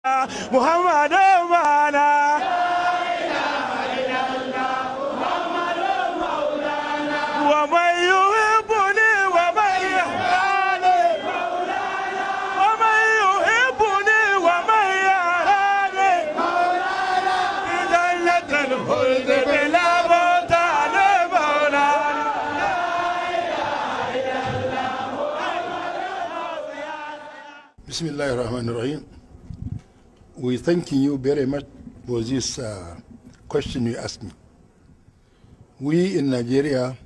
محمد مولانا ومن يحبني ومن يحبني ومن يحبني ومن يراني جنة الخلد بلا بهتان مولانا. بسم الله الرحمن الرحيم. We thank you very much for this question you asked me. We in Nigeria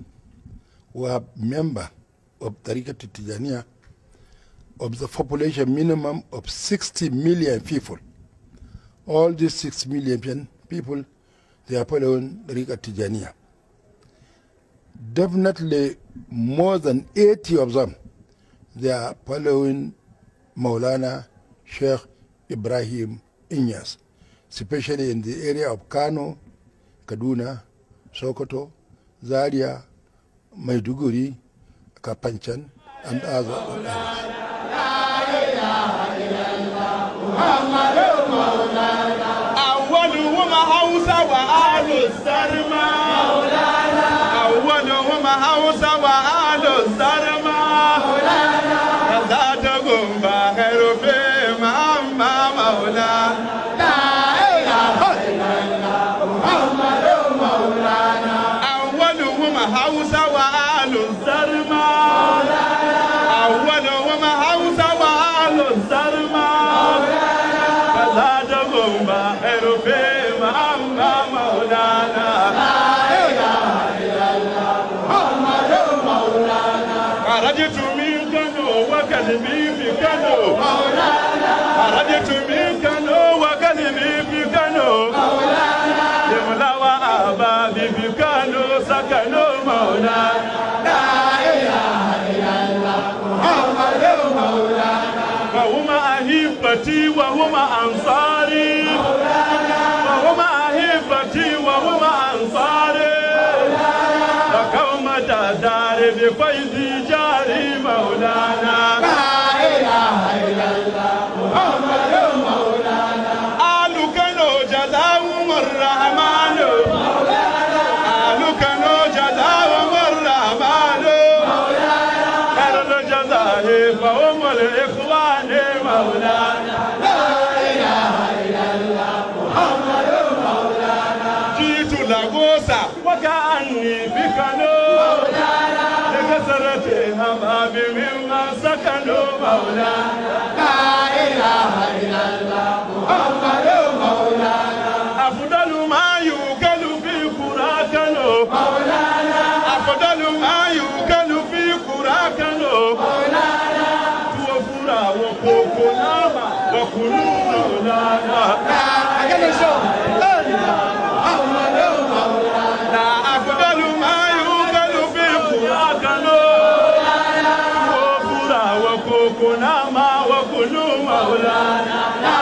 were member of Tariqat Tijaniya of the population minimum of 60 million people. All these 6 million people, they are following Tariqat Tijaniya. Definitely more than 80 of them, they are following Maulana Sheikh Ibrahim Inyas, especially in the area of Kano, Kaduna, Sokoto, Zaria, Maiduguri, Kapanchan, and others. خرجت من كانو وقلبي في كانو مولانا خرجت من كانو وقلبي في كانو مولانا يملا وأبابي في كانو سكنوا مولانا لا إله إلا الله محمد مولانا وهم أحبتي وهم أنصاري مولانا وهم أحبتي وهم أنصاري وقوم دار بفيض جاري مولانا لا إله إلا الله محمد مولانا آل كانوا جزاهم الرحمن مولانا آل كانوا جزاهم الرحمن مولانا خير الجزاء فهم الإخوان مولانا لا إله إلا الله محمد مولانا جئت لاغوسا وكأني بكانو أبابي مما سكنوا مولانا لا إله إلا الله محمد مولانا أفضل ما يوكل في قراكنو مولانا أفضل ما يوكل في قراكنو مولانا توفر وكوكونا وكلوا مولانا لا إله إلا الله محمد مولانا أفضل ما يوكل في قراكنو كنما وكلوا مولانا لا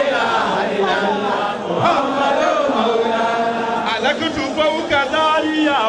إله إلا الله محمد مولانا ألكت فوق داريا